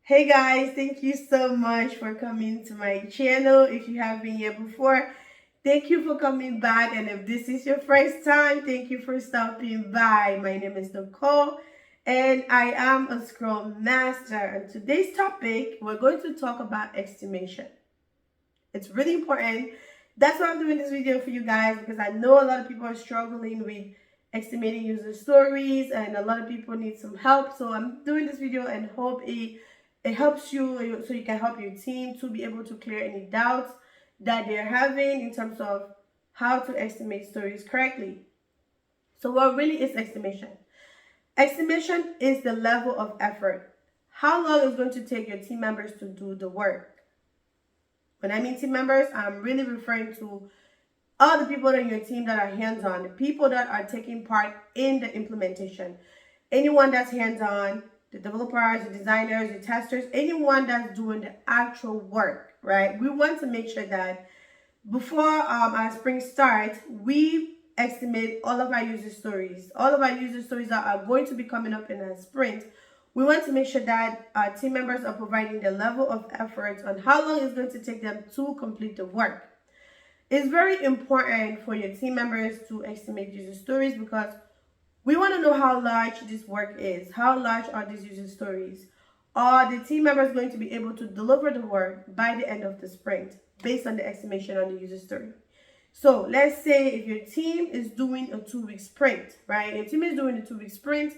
Hey guys, thank you so much for coming to my channel. If you have been here before, thank you for coming back. And if this is your first time, thank you for stopping by. My name is Nicole and I am a Scrum Master. And today's topic, we're going to talk about estimation. It's really important. That's why I'm doing this video for you guys, because I know a lot of people are struggling with estimating user stories and a lot of people need some help. So I'm doing this video and hope it helps you so you can help your team to be able to clear any doubts that they're having in terms of how to estimate stories correctly. So what really is estimation? Estimation is the level of effort. How long it's going to take your team members to do the work. When I mean team members, I'm really referring to all the people in your team that are hands-on, the people that are taking part in the implementation. Anyone that's hands-on, the developers, the designers, the testers, anyone that's doing the actual work, right? We want to make sure that before our sprint starts, we estimate all of our user stories. All of our user stories that are going to be coming up in a sprint. We want to make sure that our team members are providing the level of effort on how long it's going to take them to complete the work. It's very important for your team members to estimate user stories because we want to know how large this work is. How large are these user stories? Are the team members going to be able to deliver the work by the end of the sprint based on the estimation on the user story? So let's say if your team is doing a 2-week sprint, right? Your team is doing a 2-week sprint.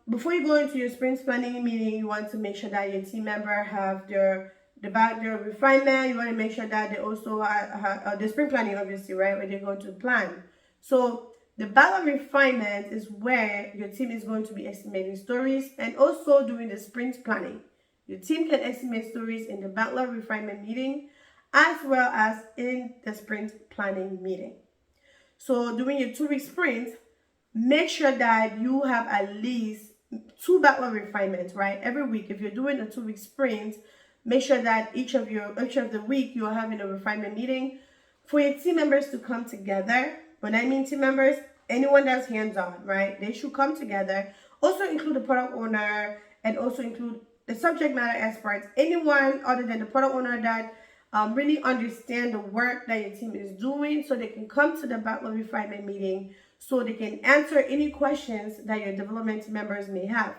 Before you go into your sprint planning meeting, you want to make sure that your team member have their refinement. You want to make sure that they also have the sprint planning, obviously, right, where they're going to plan. So the battle refinement is where your team is going to be estimating stories and also doing the sprint planning. Your team can estimate stories in the battle refinement meeting as well as in the sprint planning meeting. So during your 2-week sprint, make sure that you have at least 2 battle refinements, right? Every week, if you're doing a 2-week sprint, make sure that each of the week you're having a refinement meeting for your team members to come together. When I mean team members, anyone that's hands-on, right? They should come together. Also include the product owner and also include the subject matter experts. Anyone other than the product owner that really understand the work that your team is doing, so they can come to the battle refinement meeting so they can answer any questions that your development members may have.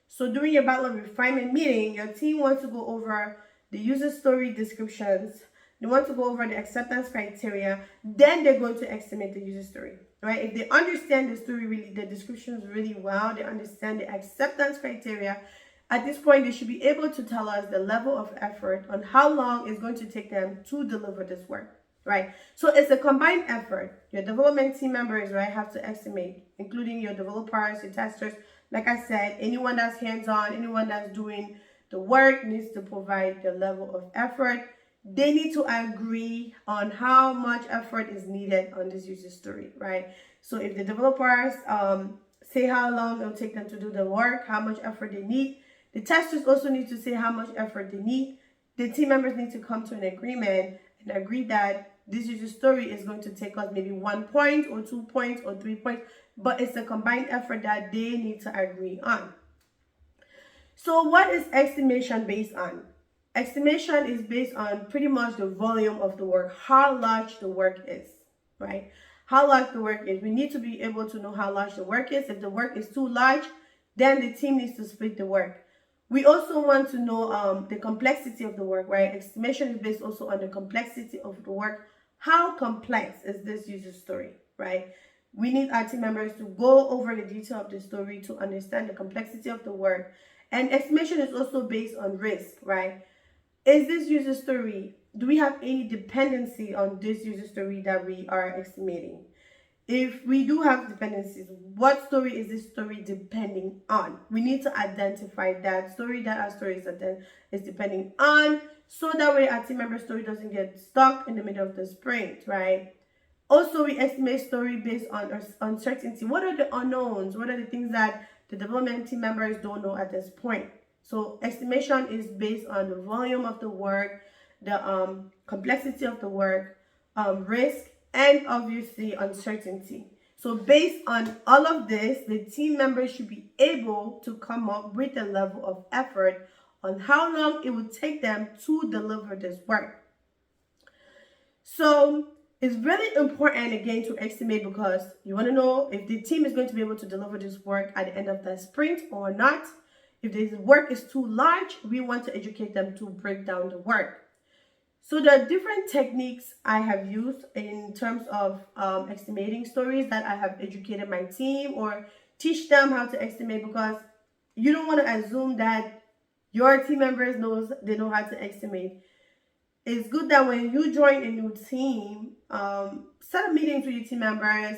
So during your battle refinement meeting, your team wants to go over the user story descriptions. They want to go over the acceptance criteria. Then they're going to estimate the user story, right? If they understand the story really, the descriptions really well, they understand the acceptance criteria, at this point, they should be able to tell us the level of effort on how long it's going to take them to deliver this work, right? So it's a combined effort. Your development team members, right, have to estimate, including your developers, your testers. Like I said, anyone that's hands-on, anyone that's doing the work needs to provide the level of effort. They need to agree on how much effort is needed on this user story, right? So if the developers say how long it'll take them to do the work, how much effort they need, the testers also need to say how much effort they need. The team members need to come to an agreement and agree that this user story is going to take us maybe 1 point or 2 points or 3 points, but it's a combined effort that they need to agree on. So what is estimation based on? Estimation is based on pretty much the volume of the work, how large the work is, right? How large the work is. We need to be able to know how large the work is. If the work is too large, then the team needs to split the work. We also want to know the complexity of the work, right? Estimation is based also on the complexity of the work. How complex is this user story, right? We need our team members to go over the detail of the story to understand the complexity of the work. And estimation is also based on risk, right? Is this user story, do we have any dependency on this user story that we are estimating? If we do have dependencies, what story is this story depending on? We need to identify that story that our story is depending on, so that way our team member story doesn't get stuck in the middle of the sprint, right? Also, we estimate story based on uncertainty. What are the unknowns? What are the things that the development team members don't know at this point? So estimation is based on the volume of the work, the complexity of the work, risk, and obviously uncertainty. So based on all of this, the team members should be able to come up with a level of effort on how long it would take them to deliver this work. So it's really important again to estimate, because you want to know if the team is going to be able to deliver this work at the end of the sprint or not. If the work is too large, we want to educate them to break down the work. So there are different techniques I have used in terms of estimating stories that I have educated my team or teach them how to estimate, because you don't want to assume that your team members know how to estimate. It's good that when you join a new team, set up meetings with your team members,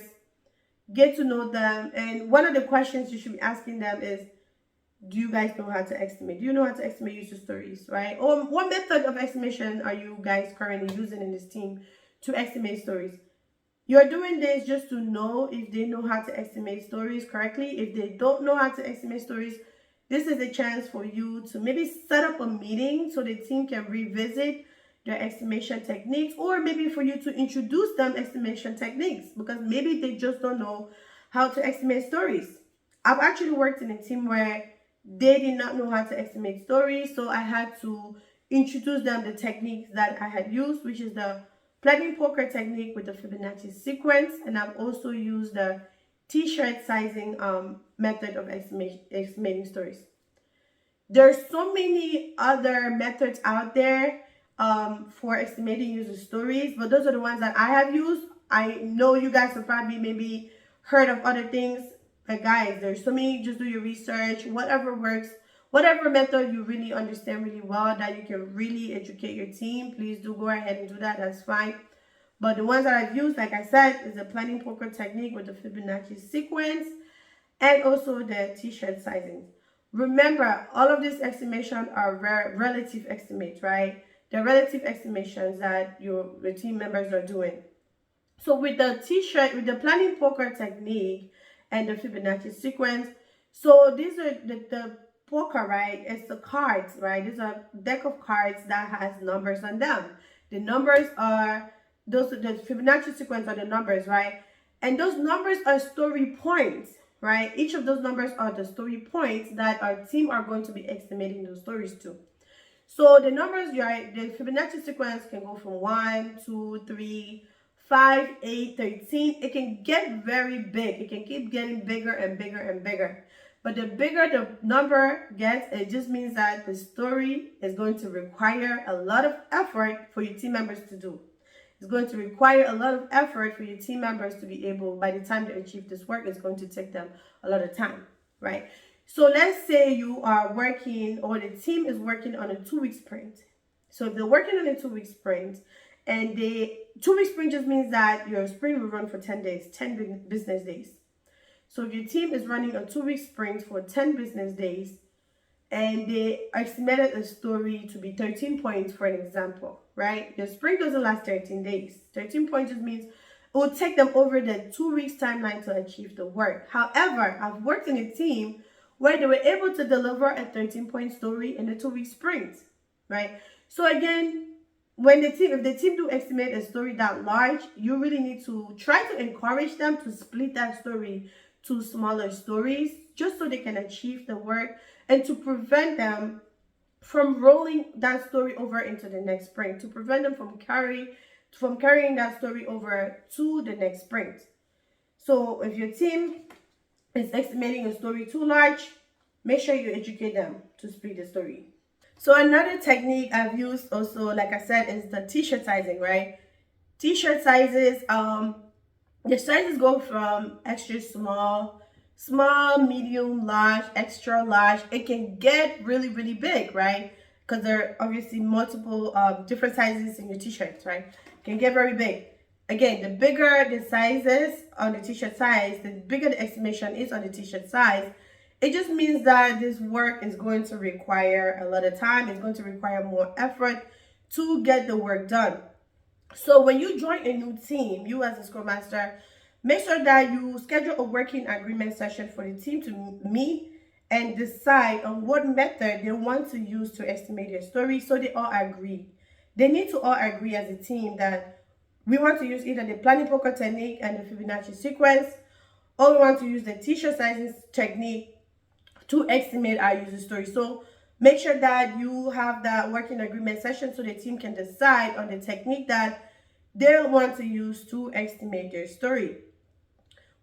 get to know them, and one of the questions you should be asking them is, do you guys know how to estimate? Do you know how to estimate user stories, right? Or what method of estimation are you guys currently using in this team to estimate stories? You're doing this just to know if they know how to estimate stories correctly. If they don't know how to estimate stories, this is a chance for you to maybe set up a meeting so the team can revisit their estimation techniques, or maybe for you to introduce them estimation techniques, because maybe they just don't know how to estimate stories. I've actually worked in a team where they did not know how to estimate stories, so I had to introduce them the techniques that I had used, which is the planning poker technique with the Fibonacci sequence, and I've also used the t-shirt sizing method of estimating stories. There's so many other methods out there for estimating user stories, but those are the ones that I have used. I know you guys have probably maybe heard of other things, but guys, there's so many. Just do your research, whatever works, whatever method you really understand really well, that you can really educate your team, please do go ahead and do that. That's fine. But the ones that I've used, like I said, is the planning poker technique with the Fibonacci sequence, and also the t-shirt sizing. Remember, all of these estimations are relative estimates, right? They're relative estimations that your team members are doing. So with the t-shirt, with the planning poker technique and the Fibonacci sequence, so these are the poker, right? It's the cards, right? These are a deck of cards that has numbers on them. The numbers are the Fibonacci sequence are the numbers, right? And those numbers are story points, right? Each of those numbers are the story points that our team are going to be estimating those stories to. So the numbers, right, the Fibonacci sequence can go from 1, 2, 3, 5, 8, 13. It can get very big. It can keep getting bigger and bigger and bigger. But the bigger the number gets, it just means that the story is going to require a lot of effort for your team members to do. It's going to require a lot of effort for your team members to be able, by the time they achieve this work, it's going to take them a lot of time, right? So let's say you are working, or the team is working on a 2-week sprint. So if they're working on a 2-week sprint, and the 2-week sprint just means that your sprint will run for 10 days, 10 business days. So if your team is running a 2-week sprint for 10 business days, and they estimated a story to be 13 points, for an example, right? The sprint doesn't last 13 days. 13 points just means it will take them over the 2 weeks timeline to achieve the work. However, I've worked in a team where they were able to deliver a 13-point story in a 2-week sprint, right? So again, if the team do estimate a story that large, you really need to try to encourage them to split that story to smaller stories, just so they can achieve the work, and to prevent them from rolling that story over into the next sprint, to prevent them from carrying that story over to the next sprint. So if your team is estimating a story too large, make sure you educate them to split the story. So another technique I've used also, like I said, is the t-shirt sizing, right? T-shirt sizes, the sizes go from extra small, medium, large, extra large. It can get really, really big, right? Because there are obviously multiple different sizes in your t-shirts, right? It can get very big. Again, the bigger the sizes on the t-shirt size, the bigger the estimation is on the t-shirt size. It just means that this work is going to require a lot of time. It's going to require more effort to get the work done. So when you join a new team, you as a Scrum Master, make sure that you schedule a working agreement session for the team to meet and decide on what method they want to use to estimate their story, so they all agree. They need to all agree as a team that we want to use either the planning poker technique and the Fibonacci sequence, or we want to use the t-shirt sizing technique to estimate our user story. So make sure that you have that working agreement session so the team can decide on the technique that they want to use to estimate their story.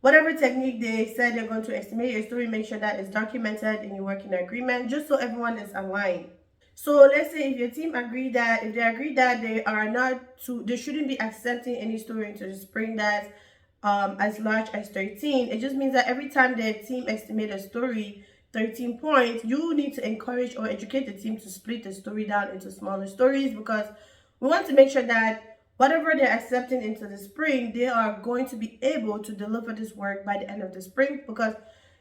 Whatever technique they said they're going to estimate your story, make sure that it's documented in your working agreement, just so everyone is aligned. So let's say if your team agree that, if they agree that they are not to, they shouldn't be accepting any story into the spring that's as large as 13, it just means that every time the team estimate a story 13 points, you need to encourage or educate the team to split the story down into smaller stories, because we want to make sure that whatever they're accepting into the spring, they are going to be able to deliver this work by the end of the spring, because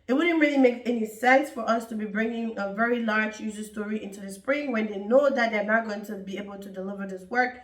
it wouldn't really make any sense for us to be bringing a very large user story into the spring when they know that they're not going to be able to deliver this work.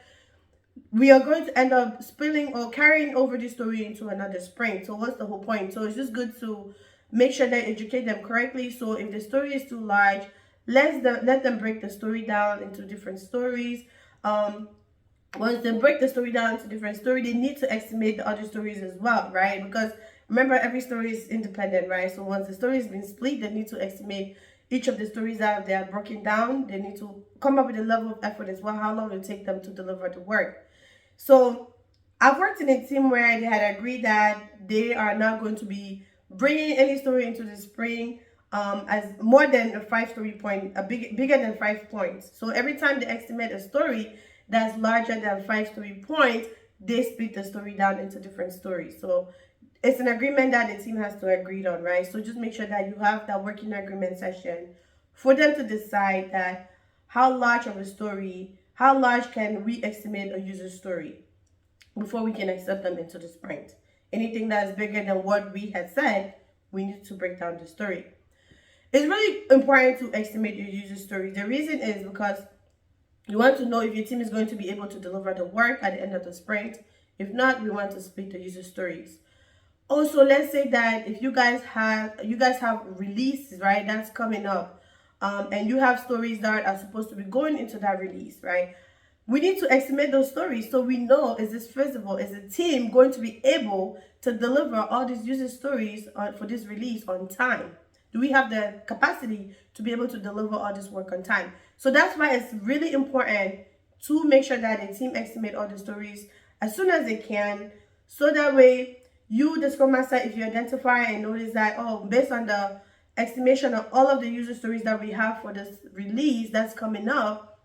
We are going to end up spilling or carrying over this story into another spring. So what's the whole point? So it's just good to make sure that educate them correctly. So if the story is too large, let them break the story down into different stories. Once they break the story down into different stories, they need to estimate the other stories as well, right? Because remember, every story is independent, right? So once the story has been split, they need to estimate each of the stories that they are broken down. They need to come up with a level of effort as well, how long it will take them to deliver the work. So I've worked in a team where they had agreed that they are not going to be bringing any story into the spring as more than a 5-story point, bigger than 5 points. So every time they estimate a story that's larger than 5-story points, they split the story down into different stories. So it's an agreement that the team has to agree on, right? So just make sure that you have that working agreement session for them to decide that how large of a story, how large can we estimate a user story before we can accept them into the sprint. Anything that is bigger than what we had said, we need to break down the story. It's really important to estimate your user story. The reason is because you want to know if your team is going to be able to deliver the work at the end of the sprint. If not, we want to split the user stories. Also, let's say that if you guys have releases, right, that's coming up, and you have stories that are supposed to be going into that release, right? We need to estimate those stories so we know, is this feasible? Is the team going to be able to deliver all these user stories for this release on time? Do we have the capacity to be able to deliver all this work on time? So that's why it's really important to make sure that the team estimate all the stories as soon as they can, so that way you, the Scrum Master, if you identify and notice that, oh, based on the estimation of all of the user stories that we have for this release that's coming up,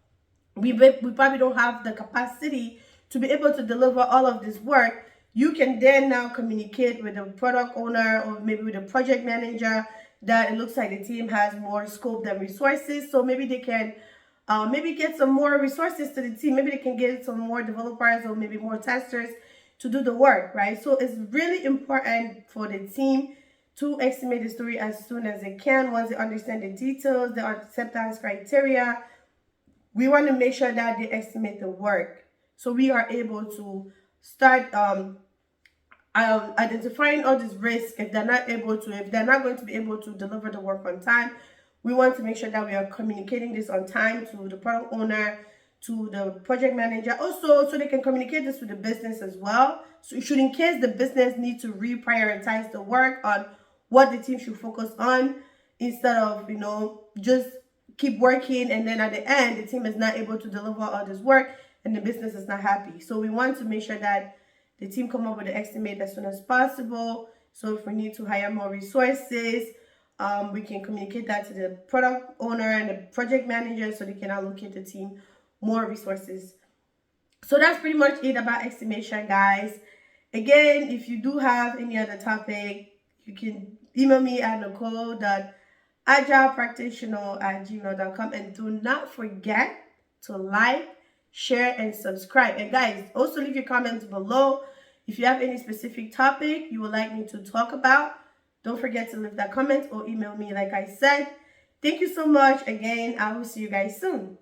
we probably don't have the capacity to be able to deliver all of this work. You can then now communicate with the product owner or maybe with the project manager that it looks like the team has more scope than resources. So maybe they can maybe get some more resources to the team. Maybe they can get some more developers or maybe more testers to do the work, right? So it's really important for the team to estimate the story as soon as they can. Once they understand the details, the acceptance criteria, we want to make sure that they estimate the work, so we are able to start identifying all these risks. If they're not going to be able to deliver the work on time, we want to make sure that we are communicating this on time to the product owner, to the project manager, also so they can communicate this with the business as well. So should, in case the business needs to reprioritize the work on what the team should focus on, instead of, just keep working and then at the end the team is not able to deliver all this work and the business is not happy. So we want to make sure that the team come up with an estimate as soon as possible. So if we need to hire more resources, we can communicate that to the product owner and the project manager so they can allocate the team more resources. So that's pretty much it about estimation, guys. Again, if you do have any other topic, you can email me at Nicole.agilepractitioner@gmail.com, and do not forget to like, share, and subscribe. And guys, also leave your comments below if you have any specific topic you would like me to talk about. Don't forget to leave that comment or email me like I said. Thank you so much. Again, I will see you guys soon.